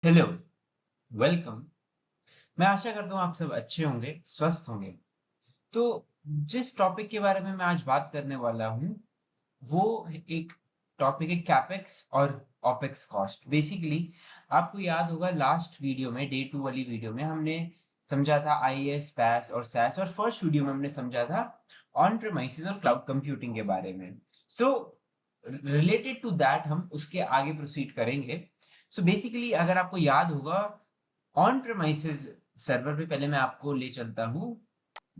Hello, welcome. मैं आशा करता हूँ आप सब अच्छे होंगे, स्वस्थ होंगे। तो जिस टॉपिक के बारे में मैं आज बात करने वाला हूँ, वो एक टॉपिक है कैपेक्स और ओपेक्स कॉस्ट। बेसिकली आपको याद होगा लास्ट वीडियो में, डे 2 वाली वीडियो में हमने समझा था आईएएस, पैस और सैस और फर्स्ट वीडियो में हमने समझा था ऑन प्रेमाइसेस और क्लाउड कंप्यूटिंग के बारे में। सो रिलेटेड टू दैट हम उसके आगे प्रोसीड करेंगे। सो बेसिकली अगर आपको याद होगा ऑन प्रेमाइसेस सर्वर पे पहले मैं आपको ले चलता हूँ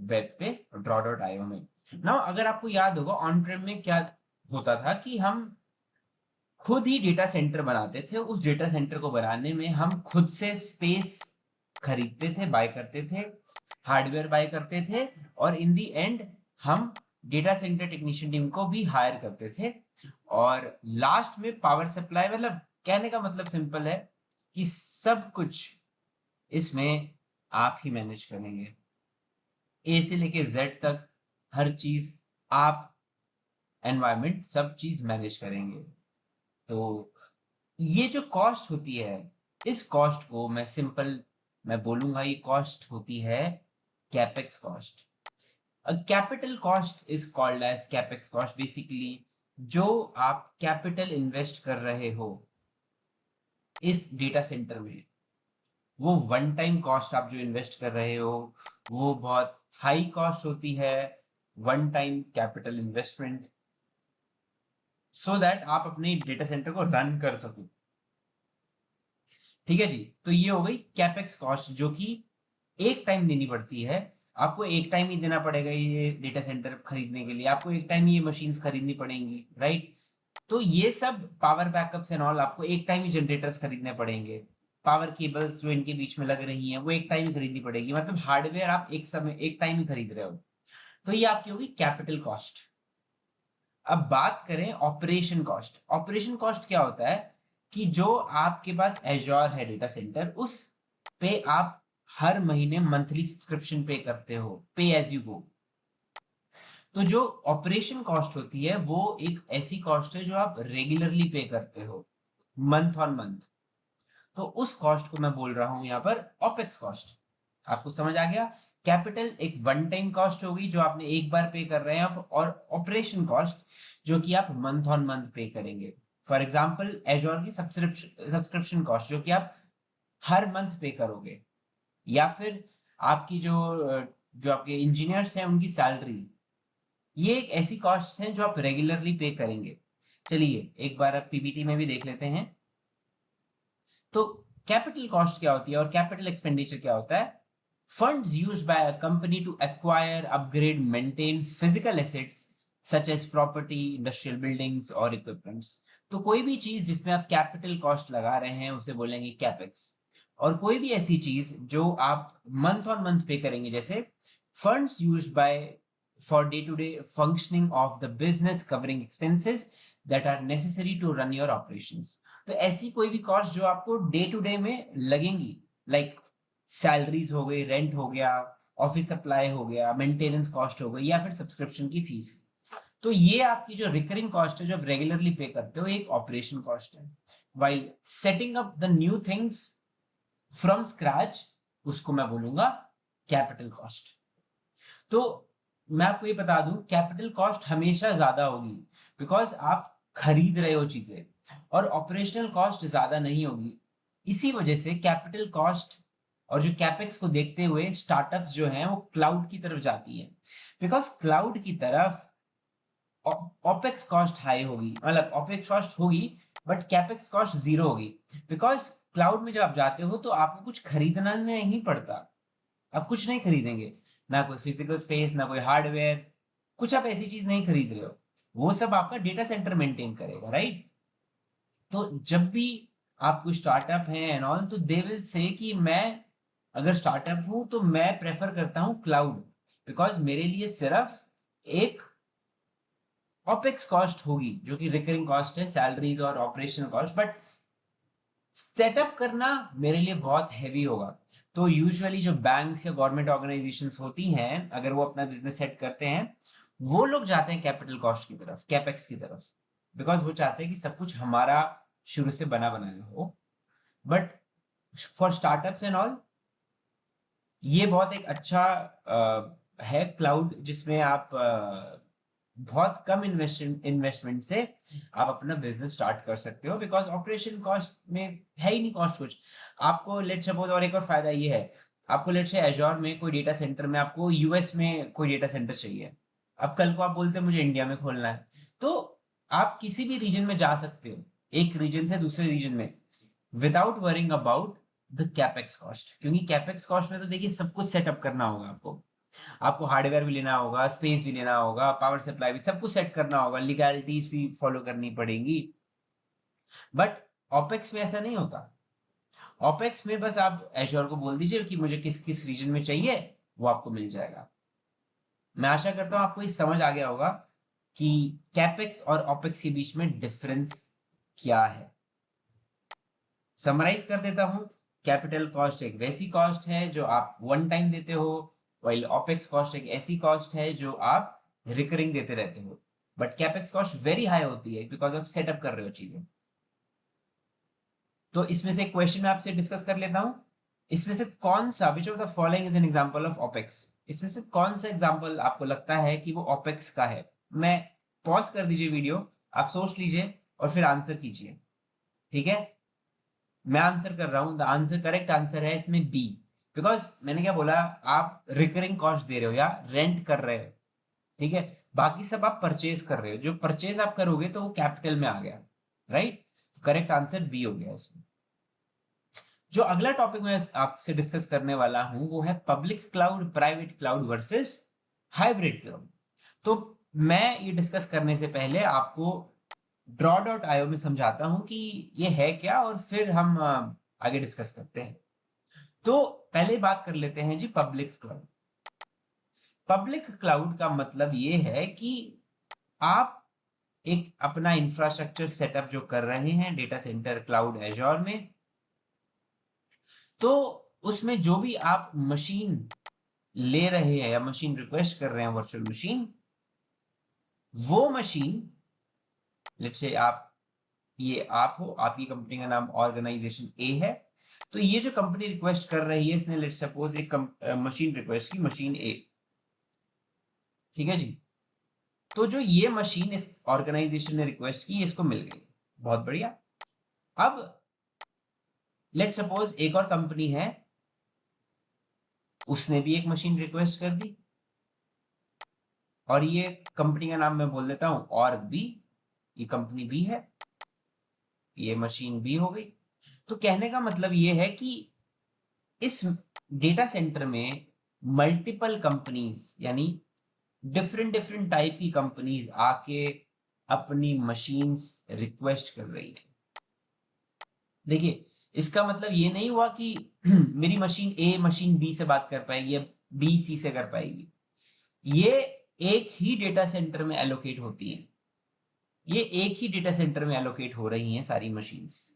वेब पे draw.io में। नाउ अगर आपको याद होगा ऑन प्रेम में क्या होता था कि हम खुद ही डेटा सेंटर बनाते थे। उस डेटा सेंटर को बनाने में हम खुद से स्पेस खरीदते थे, बाय करते थे, हार्डवेयर बाय करते थे और इन दी एंड हम डेटा सेंटर टेक्नीशियन टीम को भी हायर करते थे। और लास्ट में पावर सप्लाई, मतलब कहने का मतलब सिंपल है कि सब कुछ इसमें आप ही मैनेज करेंगे। ए से लेके जेड तक हर चीज आप, एनवायरनमेंट, सब चीज मैनेज करेंगे। तो ये जो कॉस्ट होती है, इस कॉस्ट को मैं बोलूंगा ये कॉस्ट होती है capex cost. A capital cost is called as capex cost. Basically जो आप कैपिटल इन्वेस्ट कर रहे हो इस डेटा सेंटर में, वो वन टाइम कॉस्ट आप जो इन्वेस्ट कर रहे हो वो बहुत हाई कॉस्ट होती है। One time capital investment, so that आप अपने डेटा सेंटर को रन कर सको। ठीक है जी। तो ये हो गई कैपेक्स कॉस्ट जो कि एक टाइम देनी पड़ती है। आपको एक टाइम ही देना पड़ेगा ये डेटा सेंटर खरीदने के लिए, आपको एक टाइम ही ये मशीन्स खरीदनी पड़ेंगी, राइट। तो ये सब पावर बैकअप्स एंड ऑल आपको एक टाइम ही जनरेटर्स खरीदने पड़ेंगे। पावर केबल्स जो इनके बीच में लग रही हैं वो एक टाइम ही खरीदनी पड़ेगी। मतलब हार्डवेयर आप एक समय एक टाइम ही खरीद रहे हो। तो ये आपकी होगी कैपिटल कॉस्ट। अब बात करें ऑपरेशन कॉस्ट। ऑपरेशन कॉस्ट क्या होता है कि जो आपके पास एजोर है डेटा सेंटर, उस पे आप हर महीने मंथली सब्सक्रिप्शन पे करते हो, पे एज यू गो। तो जो ऑपरेशन कॉस्ट होती है वो एक ऐसी कॉस्ट है जो आप रेगुलरली पे करते हो, मंथ ऑन मंथ। तो उस कॉस्ट को मैं बोल रहा हूं यहाँ पर ओपेक्स कॉस्ट। आपको समझ आ गया। कैपिटल एक वन टाइम कॉस्ट होगी जो आपने एक बार पे कर रहे हैं आप, और ऑपरेशन कॉस्ट जो कि आप मंथ ऑन मंथ पे करेंगे। फॉर एग्जांपल एजोर की सब्सक्रिप्शन कॉस्ट जो कि आप हर मंथ पे करोगे, या फिर आपकी जो आपके इंजीनियर्स हैं उनकी सैलरी, ये एक ऐसी कॉस्ट है जो आप रेगुलरली पे करेंगे। चलिए एक बार अब पीपीटी में भी देख लेते हैं। तो कैपिटल कॉस्ट क्या होती है और कैपिटल एक्सपेंडिचर क्या होता है? Funds used by a company to acquire, upgrade, maintain physical assets such as property, industrial buildings और इक्विपमेंट्स। तो कोई भी चीज जिसमें आप कैपिटल कॉस्ट लगा रहे हैं उसे बोलेंगे कैपेक्स। और कोई भी ऐसी चीज जो आप मंथ ऑन मंथ पे करेंगे, जैसे funds used by for day to day functioning of the business covering expenses that are necessary to run your operations. तो ऐसी कोई भी कॉस्ट जो आपको डे टू डे में लगेंगी, लाइक सैलरीज हो गई, रेंट हो गया, ऑफिस सप्लाई हो गया, मेंटेनेंस कॉस्ट हो गई, या फिर सब्सक्रिप्शन की फीस। तो ये आपकी जो रिकरिंग कॉस्ट है जो आप रेगुलरली पे करते हो, एक ऑपरेशन कॉस्ट है। While setting up the new things from scratch, उसको मैं बोलूंगा कैपिटल कॉस्ट। तो मैं आपको ये बता दूं कैपिटल कॉस्ट हमेशा ज्यादा होगी बिकॉज आप खरीद रहे हो चीजें, और ऑपरेशनल कॉस्ट ज्यादा नहीं होगी। इसी वजह से कैपिटल कॉस्ट और जो कैपेक्स को देखते हुए स्टार्टअप्स जो हैं वो क्लाउड की तरफ जाती है। बिकॉज क्लाउड की तरफ ओपेक्स कॉस्ट हाई होगी, मतलब ओपेक्स कॉस्ट होगी बट कैपेक्स कॉस्ट जीरो होगी। बिकॉज क्लाउड में जब आप जाते हो तो आपको कुछ खरीदना नहीं पड़ता। आप कुछ नहीं खरीदेंगे, ना कोई फिजिकल स्पेस, ना कोई हार्डवेयर, कुछ आप ऐसी चीज नहीं खरीद रहे हो। वो सब आपका डेटा सेंटर मेंटेन करेगा, राइट। तो जब भी आप कोई स्टार्टअप है एंड ऑल, तो दे विल से कि मैं अगर स्टार्टअप हूं तो मैं प्रेफर करता हूं क्लाउड, बिकॉज मेरे लिए सिर्फ एक ओपेक्स कॉस्ट होगी जो कि रिकरिंग कॉस्ट है, सैलरीज और ऑपरेशनल कॉस्ट, बट सेटअप करना मेरे लिए बहुत हैवी होगा। तो यूजुअली जो बैंक्स या गवर्नमेंट ऑर्गेनाइजेशंस होती हैं, अगर वो अपना बिजनेस सेट करते हैं, वो लोग जाते हैं कैपिटल कॉस्ट की तरफ, कैपेक्स की तरफ, बिकॉज वो चाहते हैं कि सब कुछ हमारा शुरू से बना बनाया हो। But for startups and all ये बहुत एक अच्छा है क्लाउड, जिसमें आप बहुत कम इन्वेस्टमेंट से आप अपना बिजनेस स्टार्ट कर सकते हो, बिकॉज ऑपरेशन कॉस्ट में है ही नहीं कॉस्ट कुछ। आपको लेट सपोज, और एक और फायदा ये है, आपको लेट से एजोर में कोई डेटा सेंटर में, आपको यूएस में कोई डेटा सेंटर चाहिए, अब कल को आप बोलते हैं मुझे इंडिया में खोलना है, तो आप किसी भी रीजन में जा सकते हो, एक रीजन से दूसरे रीजन में, without worrying about the capex cost. क्योंकि कैपेक्स कॉस्ट में तो देखिए सब कुछ सेटअप करना होगा आपको, आपको हार्डवेयर भी लेना होगा, स्पेस भी लेना होगा, पावर सप्लाई भी, सब कुछ सेट करना होगा, लीगैलिटीज भी फॉलो करनी पड़ेंगी। बट ऑपेक्स में ऐसा नहीं होता। ऑपेक्स में बस आप एश्योर को बोल दीजिए कि मुझे किस किस रीजन में चाहिए, वो आपको मिल जाएगा। मैं आशा करता हूं आपको ये समझ आ गया होगा कि कैपेक्स और ऑपेक्स के बीच में डिफरेंस क्या है। समराइज कर देता हूं, कैपिटल कॉस्ट एक वैसी कॉस्ट है जो आप वन टाइम देते हो, वाइल ओपेक्स कॉस्ट एक ऐसी कॉस्ट है जो आप रिकरिंग देते रहते हो। But capex cost very high होती है बिकॉज आप सेटअप कर रहे हो चीजें। तो इसमें से एक क्वेश्चन मैं आपसे डिस्कस कर लेता हूं, इसमें से कौन सा, which of the following is an example of opex, इसमें से कौन सा एग्जांपल आपको लगता है कि वो ओपेक्स का है। मैं पॉज कर दीजिए वीडियो, आप सोच लीजिए और फिर आंसर कीजिए, ठीक है। मैं आंसर कर रहा हूं, द आंसर, करेक्ट आंसर है इसमें बी। बिकॉज मैंने क्या बोला, आप रिकरिंग कॉस्ट दे रहे हो या रेंट कर रहे हो, ठीक है। बाकी सब आप परचेज कर रहे हो, जो परचेज आप करोगे तो वो कैपिटल में आ गया, राइट। करेक्ट आंसर बी हो गया इसमें। जो अगला टॉपिक मैं आपसे डिस्कस करने वाला हूं वो है public cloud, private cloud versus hybrid cloud. तो मैं ये डिस्कस करने से पहले आपको ड्रॉ डॉट आईओ में समझाता हूं कि ये है क्या, और फिर हम आगे डिस्कस करते हैं। तो पहले बात कर लेते हैं जी पब्लिक क्लाउड। पब्लिक क्लाउड का मतलब ये है कि आप एक अपना इंफ्रास्ट्रक्चर सेटअप जो कर रहे हैं डेटा सेंटर क्लाउड एजोर में, तो उसमें जो भी आप मशीन ले रहे हैं या मशीन रिक्वेस्ट कर रहे हैं, वर्चुअल मशीन, वो मशीन, लेट्स से आप, ये आप हो, आपकी कंपनी का नाम ऑर्गेनाइजेशन ए है, तो ये जो कंपनी रिक्वेस्ट कर रही है, इसने लेट्स सपोज एक मशीन रिक्वेस्ट की, मशीन ए, ठीक है जी। तो जो ये मशीन इस ऑर्गेनाइजेशन ने रिक्वेस्ट की, इसको मिल गई, बहुत बढ़िया। अब लेट्स सपोज एक और कंपनी है, उसने भी एक मशीन रिक्वेस्ट कर दी, और ये कंपनी का नाम मैं बोल देता हूं ऑर्ग बी, ये कंपनी बी है, ये मशीन बी हो गई। तो कहने का मतलब ये है कि इस डेटा सेंटर में मल्टीपल कंपनीज, यानी डिफरेंट डिफरेंट टाइप की कंपनीज आके अपनी मशीन्स रिक्वेस्ट कर रही है। देखिए, इसका मतलब ये नहीं हुआ कि मेरी मशीन ए मशीन बी से बात कर पाएगी या बी सी से कर पाएगी। ये एक ही डेटा सेंटर में एलोकेट होती है, ये एक ही डेटा सेंटर में एलोकेट हो रही हैं सारी मशीन्स।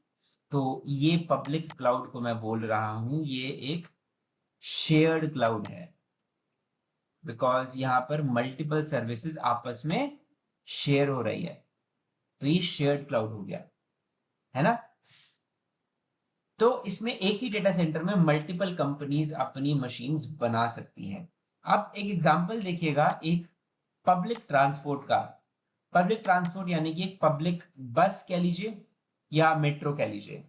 तो ये पब्लिक क्लाउड को मैं बोल रहा हूं, ये एक शेयर्ड क्लाउड है, बिकॉज यहां पर मल्टीपल सर्विसेज आपस में शेयर हो रही है, तो ये शेयर्ड क्लाउड हो गया, है ना। तो इसमें एक ही डेटा सेंटर में मल्टीपल कंपनीज अपनी मशीन्स बना सकती हैं। अब एक एग्जांपल देखिएगा, एक पब्लिक ट्रांसपोर्ट का, पब्लिक ट्रांसपोर्ट यानी कि एक पब्लिक बस कह लीजिए या मेट्रो कह लीजिए।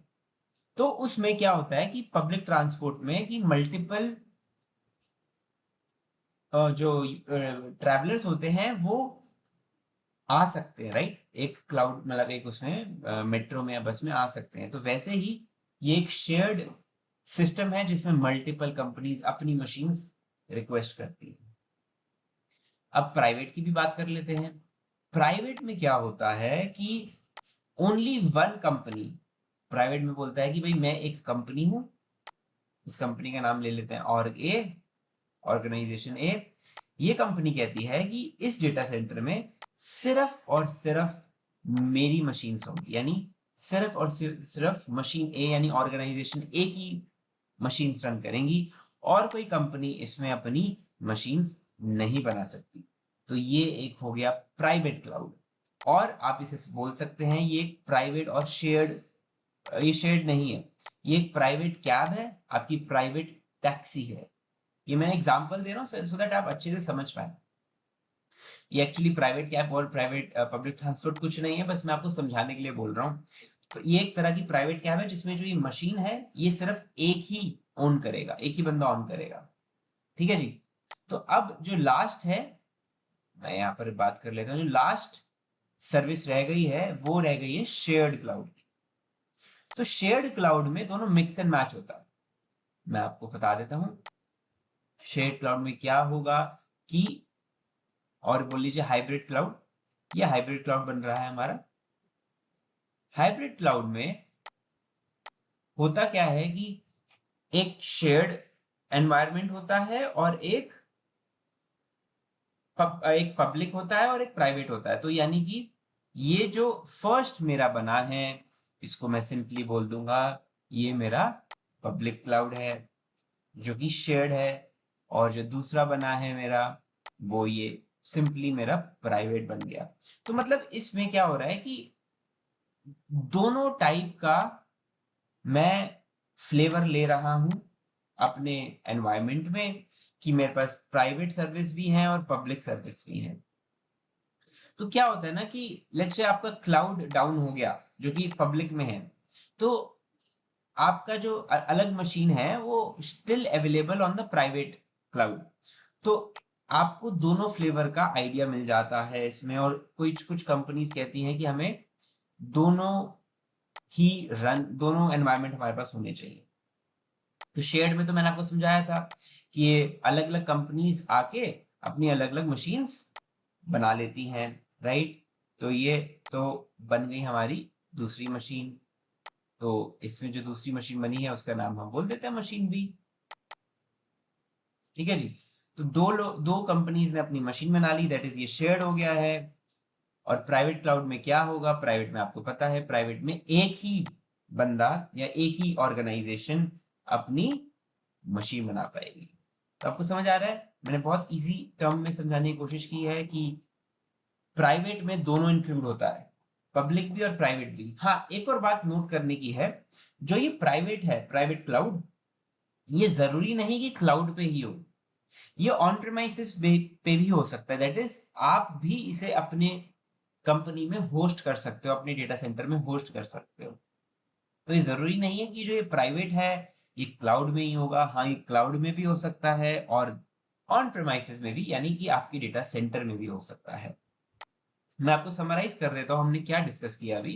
तो उसमें क्या होता है कि पब्लिक ट्रांसपोर्ट में कि मल्टीपल जो ट्रैवलर्स होते हैं वो आ सकते हैं, राइट। एक क्लाउड मतलब एक उसमें मेट्रो में या बस में आ सकते हैं। तो वैसे ही ये एक शेयर्ड सिस्टम है जिसमें मल्टीपल कंपनीज अपनी मशीन्स रिक्वेस्ट करती हैं। अब प्राइवेट की भी बात कर लेते हैं। प्राइवेट में क्या होता है कि ओनली वन कंपनी, प्राइवेट में बोलता है कि भाई मैं एक कंपनी हूं, इस कंपनी का नाम ले लेते हैं ऑर्ग ए, ऑर्गेनाइजेशन ए। ये कंपनी कहती है कि इस डेटा सेंटर में सिर्फ और सिर्फ मेरी मशीन्स होंगी, यानी सिर्फ और सिर्फ मशीन ए यानी ऑर्गेनाइजेशन ए की मशीन्स रन करेंगी, और कोई कंपनी इसमें अपनी मशीन्स नहीं बना सकती। तो ये एक हो गया प्राइवेट क्लाउड, और आप इसे बोल सकते हैं ये प्राइवेट और शेयर्ड, ये शेयर्ड नहीं है, ये एक प्राइवेट कैब है, आपकी प्राइवेट टैक्सी है। ये मैं एग्जांपल दे रहा हूँ सो दैट आप अच्छे से समझ पाए। ये एक्चुअली प्राइवेट कैब और प्राइवेट पब्लिक ट्रांसपोर्ट कुछ नहीं है, बस मैं आपको समझाने के लिए बोल रहा हूँ। तो ये एक तरह की प्राइवेट कैब है जिसमें जो ये मशीन है ये सिर्फ एक ही ऑन करेगा, एक ही बंदा ऑन करेगा। ठीक है जी। तो अब जो लास्ट है, मैं यहाँ पर बात कर लेता हूँ, जो लास्ट सर्विस रह गई है वो रह गई है शेयर्ड क्लाउड। तो शेयर्ड क्लाउड में दोनों मिक्स एंड मैच होता है। मैं आपको बता देता हूँ शेयर्ड क्लाउड में क्या होगा कि, और बोल लीजिए हाइब्रिड क्लाउड, ये हाइब्रिड क्लाउड बन रहा है हमारा। हाइब्रिड क्लाउड में होता क्या है कि एक शेयर्ड एनवायरनमेंट होता है और एक पब्लिक होता है और एक प्राइवेट होता है। तो यानी कि ये जो फर्स्ट मेरा बना है इसको मैं सिंपली बोल दूंगा ये मेरा पब्लिक क्लाउड है जो कि शेयर्ड है, और जो दूसरा बना है मेरा वो ये सिंपली मेरा प्राइवेट बन गया। तो मतलब इसमें क्या हो रहा है कि दोनों टाइप का मैं फ्लेवर ले रहा हूं अपने एनवायरनमेंट में, कि मेरे पास प्राइवेट सर्विस भी है और पब्लिक सर्विस भी है। तो क्या होता है ना कि लेट्स से आपका क्लाउड डाउन हो गया जो कि पब्लिक में है, तो आपका जो अलग मशीन है वो still available on the private cloud. तो आपको दोनों फ्लेवर का आइडिया मिल जाता है इसमें, और कुछ कुछ कंपनीज कहती हैं कि हमें दोनों ही दोनों एनवायरनमेंट हमारे पास होने चाहिए। तो शेयर्ड में तो मैंने आपको समझाया था कि ये अलग अलग कंपनीज आके अपनी अलग अलग मशीन्स बना लेती हैं, राइट। तो ये तो बन गई हमारी दूसरी मशीन। तो इसमें जो दूसरी मशीन बनी है उसका नाम हम बोल देते हैं मशीन बी। ठीक है जी। तो दो कंपनीज ने अपनी मशीन बना ली, दैट इज ये शेयर्ड हो गया है। और प्राइवेट क्लाउड में क्या होगा, प्राइवेट में आपको पता है प्राइवेट में एक ही बंदा या एक ही ऑर्गेनाइजेशन अपनी मशीन बना पाएगी। तो आपको समझ आ रहा है, मैंने बहुत इजी टर्म में समझाने की कोशिश की है कि प्राइवेट में दोनों इंक्लूड होता है, पब्लिक भी और प्राइवेट भी। हाँ, एक और बात नोट करने की है, जो ये प्राइवेट है, प्राइवेट क्लाउड, ये जरूरी नहीं कि क्लाउड पे ही हो, ये ऑन प्रेमाइसिस पे भी हो सकता है। दैट इज आप भी इसे अपने कंपनी में होस्ट कर सकते हो, अपने डेटा सेंटर में होस्ट कर सकते हो। तो ये जरूरी नहीं है कि जो ये प्राइवेट है ये क्लाउड में ही होगा। हाँ, ये क्लाउड में भी हो सकता है और ऑन प्रेमाइसिस में भी, यानी कि आपकी डेटा सेंटर में भी हो सकता है। मैं आपको समराइज कर देता हूँ हमने क्या डिस्कस किया अभी।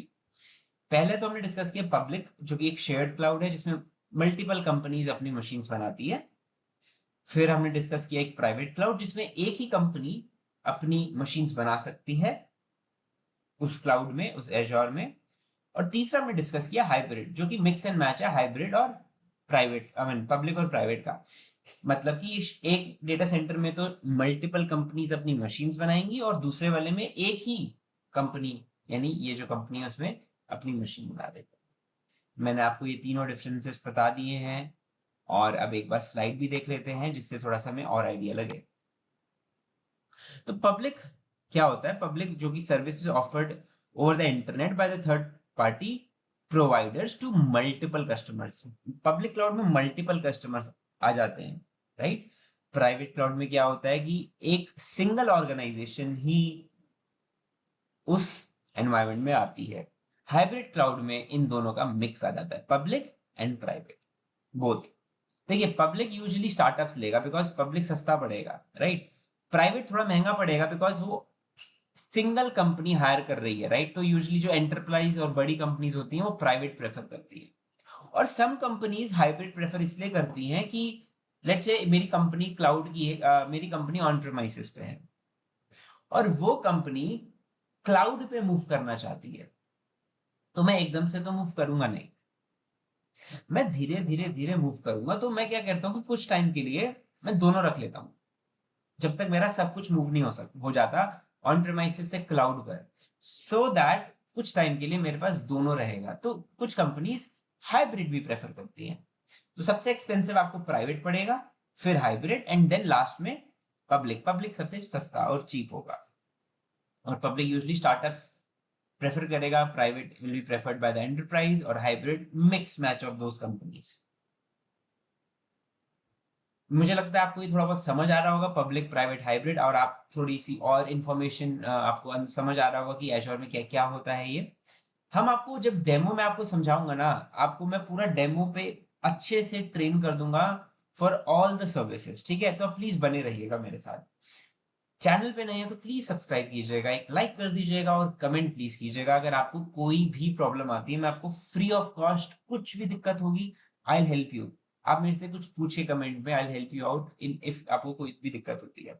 पहले तो हमने डिस्कस किया पब्लिक, जो कि एक शेयर्ड क्लाउड है जिसमें मल्टीपल कंपनीज अपनी मशीन्स बनाती है। फिर हमने डिस्कस किया एक प्राइवेट क्लाउड जिसमें एक ही कंपनी अपनी मशीन्स बना सकती है उस क्लाउड में, उस एजोर में। और तीसरा हमने डिस्कस किया हाइब्रिड, जो कि मिक्स एंड मैच है हाइब्रिड और प्राइवेट, आई मीन पब्लिक और प्राइवेट का। मतलब कि एक डेटा सेंटर में तो मल्टीपल कंपनीज अपनी मशीन्स बनाएंगी और दूसरे वाले में एक ही कंपनी, यानी ये जो कंपनी है उसमें अपनी मशीन बना देगी। मैंने आपको ये तीनों डिफरेंसेस बता दिए हैं, और अब एक बार स्लाइड भी देख लेते हैं जिससे थोड़ा सा हमें और आइडिया लगे। तो पब्लिक क्या होता है, पब्लिक जो कि services offered over the internet by the third party providers to multiple customers. Public cloud में मल्टीपल कस्टमर्स आ जाते हैं, राइट। प्राइवेट क्लाउड में क्या होता है कि एक सिंगल ऑर्गेनाइजेशन ही उस एनवायरनमेंट में आती है। हाइब्रिड क्लाउड में इन दोनों का मिक्स आ जाता है, पब्लिक एंड प्राइवेट बोथ। देखिए, पब्लिक यूजुअली स्टार्टअप्स लेगा बिकॉज पब्लिक सस्ता पड़ेगा, राइट। प्राइवेट थोड़ा महंगा पड़ेगा बिकॉज वो सिंगल कंपनी हायर कर रही है, राइट। तो यूजुअली जो एंटरप्राइज और बड़ी कंपनीज होती हैं वो प्राइवेट प्रेफर करती है। और सम कंपनीज हाइब्रिड प्रेफर इसलिए करती हैं कि लेट्स से मेरी कंपनी क्लाउड की है, मेरी कंपनी ऑन प्रेमाइसिस पे है और वो कंपनी क्लाउड पे मूव करना चाहती है, तो मैं एकदम से तो मूव करूंगा नहीं, मैं धीरे धीरे धीरे मूव करूंगा। तो मैं क्या करता हूँ कि कुछ टाइम के लिए मैं दोनों रख लेता हूँ, जब तक मेरा सब कुछ मूव नहीं हो जाता ऑन प्रेमाइसिस से क्लाउड पर, सो दैट कुछ टाइम के लिए मेरे पास दोनों रहेगा। तो कुछ कंपनीज हाइब्रिड भी प्रेफर करती हैं। तो सबसे एक्सपेंसिव आपको प्राइवेट पड़ेगा, फिर हाइब्रिड, एंड देन लास्ट में पब्लिक। पब्लिक सबसे सस्ता और चीप होगा, और पब्लिक यूजुअली स्टार्टअप्स प्रेफर करेगा, private will be preferred by the enterprise, और hybrid mix match of those companies. मुझे लगता है आपको ये थोड़ा बहुत समझ आ रहा होगा, पब्लिक प्राइवेट हाइब्रिड, और आप थोड़ी सी और इन्फॉर्मेशन आपको समझ आ रहा होगा कि एज़्योर में क्या क्या होता है ये। हम आपको जब डेमो में आपको समझाऊंगा ना, आपको मैं पूरा डेमो पे अच्छे से ट्रेन कर दूंगा फॉर ऑल द सर्विसेज, ठीक है? तो आप प्लीज बने रहिएगा मेरे साथ। चैनल पे नहीं है तो प्लीज सब्सक्राइब कीजिएगा, एक लाइक कर दीजिएगा और कमेंट प्लीज कीजिएगा। अगर आपको कोई भी प्रॉब्लम आती है, मैं आपको फ्री ऑफ कॉस्ट, कुछ भी दिक्कत होगी, आई हेल्प यू। आप मेरे से कुछ पूछिए कमेंट में, I help you out in if आपको कोई भी दिक्कत होती है।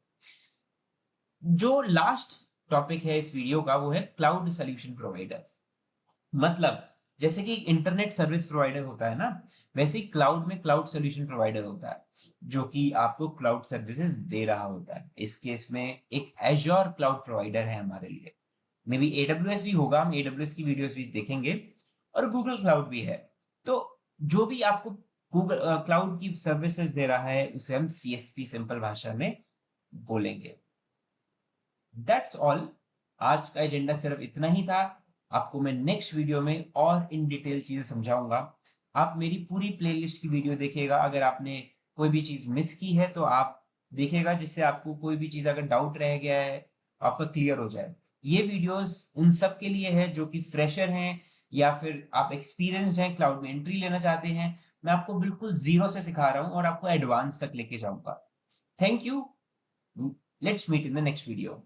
जो लास्ट टॉपिक है इस वीडियो का, वो है क्लाउड सोल्यूशन प्रोवाइडर। मतलब जैसे कि इंटरनेट सर्विस प्रोवाइडर होता है ना, वैसे ही क्लाउड में क्लाउड सोल्यूशन प्रोवाइडर होता है, जो कि आपको क्लाउड सर्विसेज दे रहा होता है। इस केस में एक एज़्योर क्लाउड प्रोवाइडर है हमारे लिए। मे बी एडब्ल्यूएस भी होगा, हम एडब्ल्यूएस की वीडियोस भी देखेंगे, और गूगल क्लाउड भी है। तो जो भी आपको गूगल क्लाउड की सर्विसेज दे रहा है, उसे हम सीएसपी सिंपल भाषा में बोलेंगे। That's all. आज का एजेंडा सिर्फ इतना ही था। आपको मैं नेक्स्ट वीडियो में और इन डिटेल चीजें समझाऊंगा। आप मेरी पूरी प्लेलिस्ट की वीडियो देखिएगा। अगर आपने कोई भी चीज मिस की है तो आप देखिएगा, जिससे आपको कोई भी चीज अगर डाउट रह गया है आपका क्लियर हो जाए। ये वीडियोस उन सब के लिए है जो कि फ्रेशर हैं, या फिर आप एक्सपीरियंस्ड हैं, क्लाउड में एंट्री लेना चाहते हैं। मैं आपको बिल्कुल जीरो से सिखा रहा हूँ और आपको एडवांस तक लेके जाऊंगा। Thank you. Let's meet in the next video.